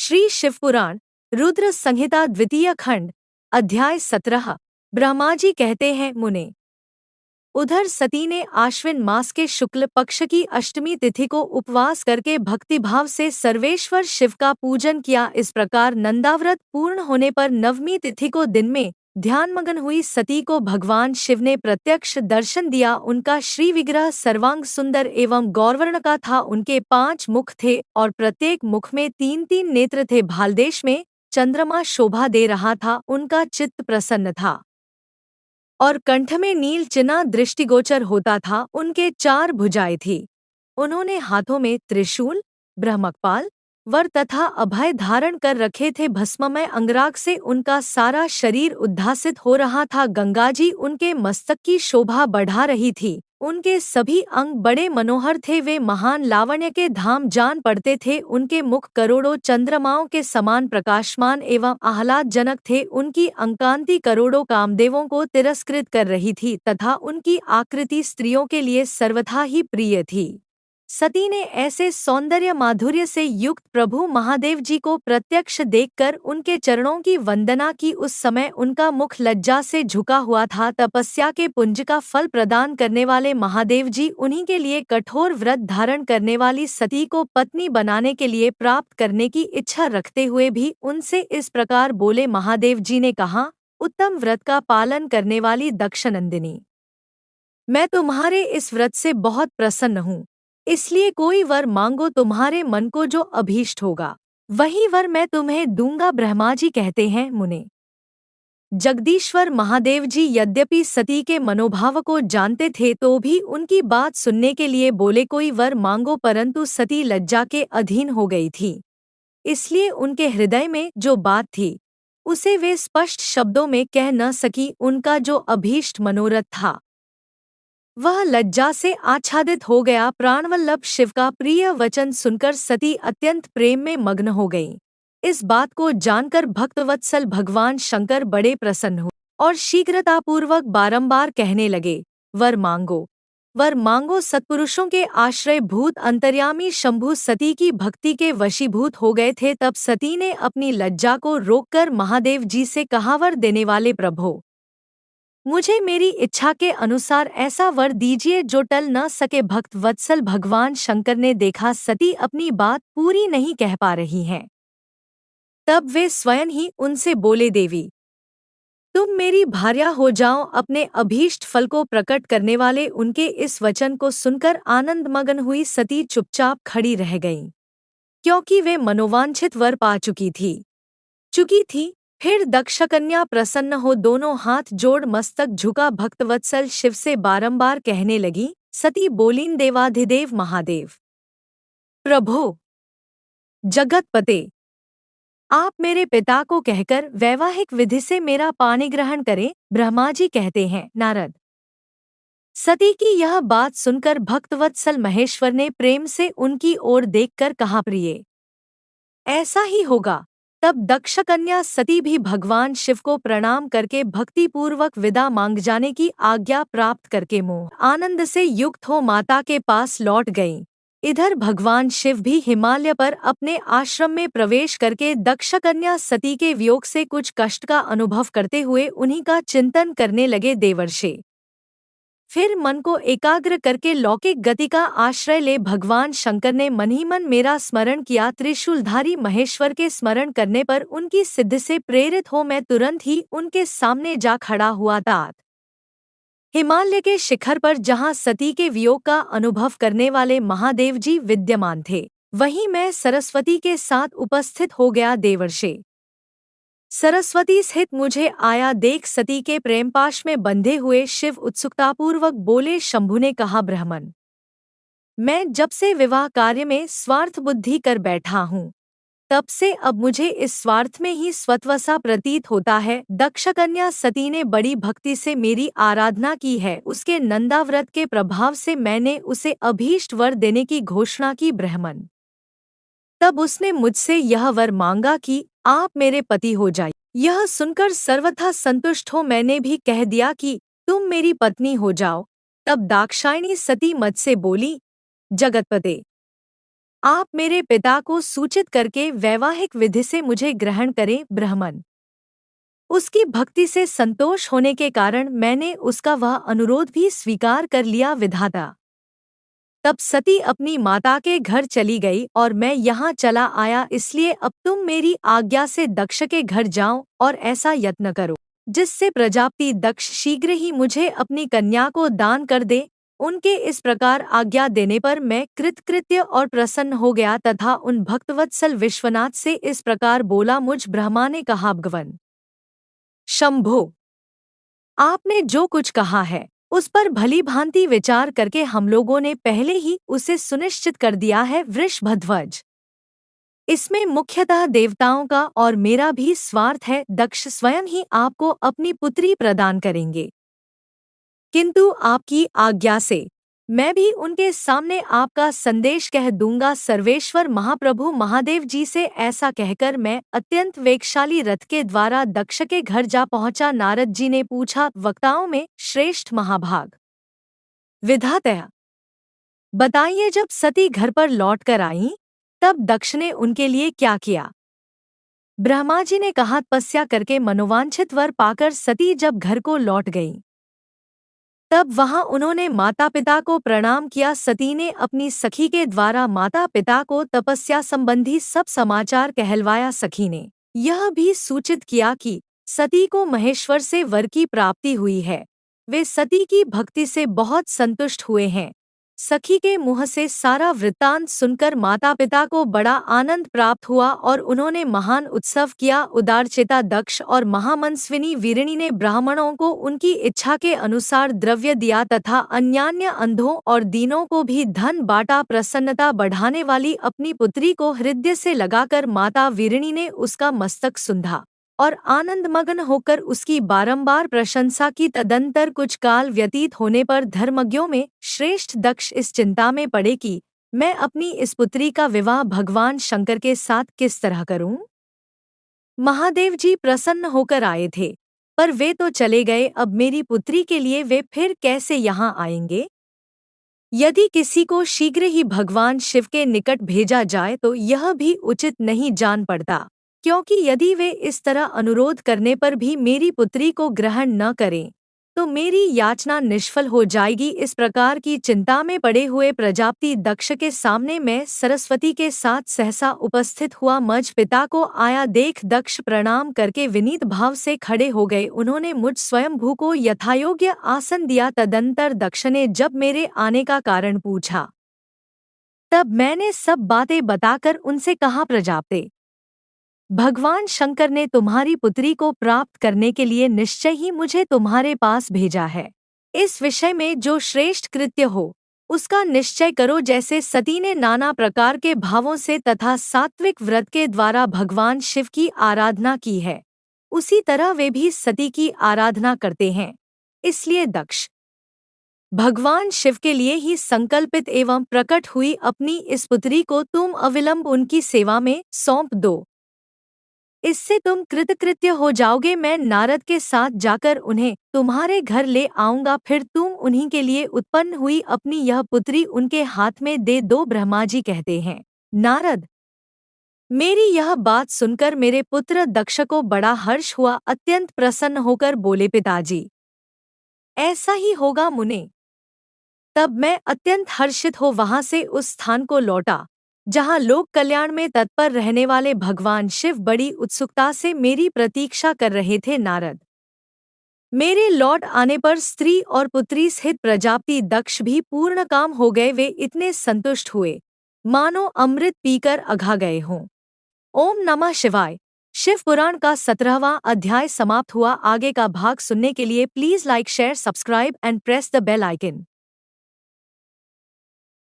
श्री शिवपुराण रुद्र संहिता द्वितीय खंड अध्याय 17। ब्रह्माजी कहते हैं, मुने। उधर सती ने आश्विन मास के शुक्ल पक्ष की अष्टमी तिथि को उपवास करके भक्तिभाव से सर्वेश्वर शिव का पूजन किया। इस प्रकार नंदाव्रत पूर्ण होने पर नवमी तिथि को दिन में ध्यानमग्न हुई सती को भगवान शिव ने प्रत्यक्ष दर्शन दिया। उनका श्री विग्रह सर्वांग सुंदर एवं गौरवर्ण का था। उनके 5 मुख थे और प्रत्येक मुख में 3-3 नेत्र थे। भालदेश में चंद्रमा शोभा दे रहा था। उनका चित्त प्रसन्न था और कंठ में नील चिन्ह दृष्टिगोचर होता था। उनके 4 भुजाएं थी। उन्होंने हाथों में त्रिशूल, ब्रह्मकपाल, वर तथा अभय धारण कर रखे थे। भस्ममय अंगराग से उनका सारा शरीर उद्भासित हो रहा था। गंगाजी उनके मस्तक की शोभा बढ़ा रही थी। उनके सभी अंग बड़े मनोहर थे। वे महान लावण्य के धाम जान पड़ते थे। उनके मुख करोड़ों चंद्रमाओं के समान प्रकाशमान एवं आह्लादजनक थे। उनकी अंकांति करोड़ों कामदेवों को तिरस्कृत कर रही थी तथा उनकी आकृति स्त्रियों के लिए सर्वथा ही प्रिय थी। सती ने ऐसे सौंदर्य माधुर्य से युक्त प्रभु महादेव जी को प्रत्यक्ष देखकर उनके चरणों की वंदना की। उस समय उनका मुख लज्जा से झुका हुआ था। तपस्या के पुंज का फल प्रदान करने वाले महादेव जी उन्हीं के लिए कठोर व्रत धारण करने वाली सती को पत्नी बनाने के लिए प्राप्त करने की इच्छा रखते हुए भी उनसे इस प्रकार बोले। महादेव जी ने कहा, उत्तम व्रत का पालन करने वाली दक्षनंदिनी, मैं तुम्हारे इस व्रत से बहुत प्रसन्न हूँ। इसलिए कोई वर मांगो, तुम्हारे मन को जो अभीष्ट होगा वही वर मैं तुम्हें दूंगा। ब्रह्माजी कहते हैं, मुने। जगदीश्वर महादेव जी यद्यपि सती के मनोभाव को जानते थे तो भी उनकी बात सुनने के लिए बोले, कोई वर मांगो। परंतु सती लज्जा के अधीन हो गई थी। इसलिए उनके हृदय में जो बात थी उसे वे स्पष्ट शब्दों में कह न सकी। उनका जो अभीष्ट मनोरथ था वह लज्जा से आच्छादित हो गया। प्राणवल्लभ शिव का प्रिय वचन सुनकर सती अत्यंत प्रेम में मग्न हो गईं। इस बात को जानकर भक्तवत्सल भगवान शंकर बड़े प्रसन्न हुए और शीघ्रतापूर्वक बारंबार कहने लगे, वर मांगो, वर मांगो। सत्पुरुषों के आश्रय भूत अंतर्यामी शंभु सती की भक्ति के वशीभूत हो गए थे। तब सती ने अपनी लज्जा को रोककर महादेव जी से कहा, वर देने वाले प्रभो, मुझे मेरी इच्छा के अनुसार ऐसा वर दीजिए जो टल न सके। भक्त वत्सल भगवान शंकर ने देखा सती अपनी बात पूरी नहीं कह पा रही हैं। तब वे स्वयं ही उनसे बोले, देवी, तुम मेरी भार्या हो जाओ। अपने अभीष्ट फल को प्रकट करने वाले उनके इस वचन को सुनकर आनंदमग्न हुई सती चुपचाप खड़ी रह गईं, क्योंकि वे मनोवांछित वर पा चुकी थी। फिर दक्षकन्या प्रसन्न हो दोनों हाथ जोड़ मस्तक झुका भक्तवत्सल शिव से बारंबार कहने लगी। सती बोलीं, देवाधिदेव महादेव, प्रभो, जगतपते, आप मेरे पिता को कहकर वैवाहिक विधि से मेरा पाणिग्रहण करें। ब्रह्माजी कहते हैं, नारद, सती की यह बात सुनकर भक्तवत्सल महेश्वर ने प्रेम से उनकी ओर देखकर कहा, प्रिये, ऐसा ही होगा। तब दक्षकन्या सती भी भगवान शिव को प्रणाम करके भक्तिपूर्वक विदा मांग जाने की आज्ञा प्राप्त करके मोह आनंद से युक्त हो माता के पास लौट गईं। इधर भगवान शिव भी हिमालय पर अपने आश्रम में प्रवेश करके दक्षकन्या सती के वियोग से कुछ कष्ट का अनुभव करते हुए उन्हीं का चिंतन करने लगे। देवर्षि, फिर मन को एकाग्र करके लौकिक गति का आश्रय ले भगवान शंकर ने मन ही मन मेरा स्मरण किया। त्रिशूलधारी महेश्वर के स्मरण करने पर उनकी सिद्धि से प्रेरित हो मैं तुरंत ही उनके सामने जा खड़ा हुआ। तात हिमालय के शिखर पर जहाँ सती के वियोग का अनुभव करने वाले महादेव जी विद्यमान थे, वहीं मैं सरस्वती के साथ उपस्थित हो गया। देवर्षि, सरस्वती स्थित मुझे आया देख सती के प्रेमपाश में बंधे हुए शिव उत्सुकतापूर्वक बोले। शंभु ने कहा, ब्राह्मण, मैं जब से विवाह कार्य में स्वार्थ बुद्धि कर बैठा हूँ, तब से अब मुझे इस स्वार्थ में ही स्वत्वसा प्रतीत होता है। दक्षकन्या सती ने बड़ी भक्ति से मेरी आराधना की है। उसके नंदाव्रत के प्रभाव से मैंने उसे अभीष्ट वर देने की घोषणा की। ब्राह्मण, तब उसने मुझसे यह वर मांगा कि आप मेरे पति हो जाइए। यह सुनकर सर्वथा संतुष्ट हो मैंने भी कह दिया कि तुम मेरी पत्नी हो जाओ। तब दाक्षायणी सती मुझसे बोली, जगतपते, आप मेरे पिता को सूचित करके वैवाहिक विधि से मुझे ग्रहण करें। ब्राह्मण उसकी भक्ति से संतोष होने के कारण मैंने उसका वह अनुरोध भी स्वीकार कर लिया। विधाता तब सती अपनी माता के घर चली गई और मैं यहाँ चला आया, इसलिए अब तुम मेरी आज्ञा से दक्ष के घर जाओ और ऐसा यत्न करो जिससे प्रजापति दक्ष शीघ्र ही मुझे अपनी कन्या को दान कर दे। उनके इस प्रकार आज्ञा देने पर मैं कृतकृत्य और प्रसन्न हो गया तथा उन भक्तवत्सल विश्वनाथ से इस प्रकार बोला। मुझ ब्रह्मा ने कहा, भगवन शंभो, आपने जो कुछ कहा है उस पर भली भांति विचार करके हम लोगों ने पहले ही उसे सुनिश्चित कर दिया है। वृषभध्वज, इसमें मुख्यतः देवताओं का और मेरा भी स्वार्थ है। दक्ष स्वयं ही आपको अपनी पुत्री प्रदान करेंगे, किंतु आपकी आज्ञा से मैं भी उनके सामने आपका संदेश कह दूंगा। सर्वेश्वर महाप्रभु महादेव जी से ऐसा कहकर मैं अत्यंत वेगशाली रथ के द्वारा दक्ष के घर जा पहुंचा। नारद जी ने पूछा, वक्ताओं में श्रेष्ठ महाभाग विधाता, बताइए, जब सती घर पर लौट कर आईं तब दक्ष ने उनके लिए क्या किया? ब्रह्मा जी ने कहा, तपस्या करके मनोवांछित वर पाकर सती जब घर को लौट गईं तब वहां उन्होंने माता पिता को प्रणाम किया। सती ने अपनी सखी के द्वारा माता पिता को तपस्या संबंधी सब समाचार कहलवाया। सखी ने यह भी सूचित किया कि सती को महेश्वर से वर की प्राप्ति हुई है। वे सती की भक्ति से बहुत संतुष्ट हुए हैं। सखी के मुँह से सारा वृत्तांत सुनकर माता पिता को बड़ा आनंद प्राप्त हुआ और उन्होंने महान उत्सव किया। उदारचिता दक्ष और महामनस्विनी वीरिणी ने ब्राह्मणों को उनकी इच्छा के अनुसार द्रव्य दिया तथा अन्यान्य अंधों और दीनों को भी धन बांटा। प्रसन्नता बढ़ाने वाली अपनी पुत्री को हृदय से लगाकर माता वीरिणी ने उसका मस्तक सुंधा और आनंदमग्न होकर उसकी बारंबार प्रशंसा की। तदंतर कुछ काल व्यतीत होने पर धर्मज्ञों में श्रेष्ठ दक्ष इस चिंता में पड़े कि मैं अपनी इस पुत्री का विवाह भगवान शंकर के साथ किस तरह करूं। महादेव जी प्रसन्न होकर आए थे, पर वे तो चले गए। अब मेरी पुत्री के लिए वे फिर कैसे यहाँ आएंगे? यदि किसी को शीघ्र ही भगवान शिव के निकट भेजा जाए तो यह भी उचित नहीं जान पड़ता, क्योंकि यदि वे इस तरह अनुरोध करने पर भी मेरी पुत्री को ग्रहण न करें तो मेरी याचना निष्फल हो जाएगी। इस प्रकार की चिंता में पड़े हुए प्रजापति दक्ष के सामने मैं सरस्वती के साथ सहसा उपस्थित हुआ। मज पिता को आया देख दक्ष प्रणाम करके विनीत भाव से खड़े हो गए। उन्होंने मुझ स्वयंभू को यथायोग्य आसन दिया। तदंतर दक्ष ने जब मेरे आने का कारण पूछा तब मैंने सब बातें बताकर उनसे कहा, प्रजापते, भगवान शंकर ने तुम्हारी पुत्री को प्राप्त करने के लिए निश्चय ही मुझे तुम्हारे पास भेजा है। इस विषय में जो श्रेष्ठ कृत्य हो उसका निश्चय करो। जैसे सती ने नाना प्रकार के भावों से तथा सात्विक व्रत के द्वारा भगवान शिव की आराधना की है, उसी तरह वे भी सती की आराधना करते हैं। इसलिए दक्ष भगवान शिव के लिए ही संकल्पित एवं प्रकट हुई अपनी इस पुत्री को तुम अविलंब उनकी सेवा में सौंप दो, इससे तुम कृतकृत्य हो जाओगे। मैं नारद के साथ जाकर उन्हें तुम्हारे घर ले आऊंगा, फिर तुम उन्हीं के लिए उत्पन्न हुई अपनी यह पुत्री उनके हाथ में दे दो। ब्रह्मा जी कहते हैं, नारद, मेरी यह बात सुनकर मेरे पुत्र दक्ष को बड़ा हर्ष हुआ। अत्यंत प्रसन्न होकर बोले, पिताजी, ऐसा ही होगा मुने। तब मैं अत्यंत हर्षित हो वहां से उस स्थान को लौटा जहां लोक कल्याण में तत्पर रहने वाले भगवान शिव बड़ी उत्सुकता से मेरी प्रतीक्षा कर रहे थे। नारद, मेरे लौट आने पर स्त्री और पुत्री सहित प्रजापति दक्ष भी पूर्ण काम हो गए। वे इतने संतुष्ट हुए मानो अमृत पीकर अघा गए हों। ओम नमः शिवाय। शिव पुराण का 17वां अध्याय समाप्त हुआ। आगे का भाग सुनने के लिए please like, share, subscribe and press the bell icon.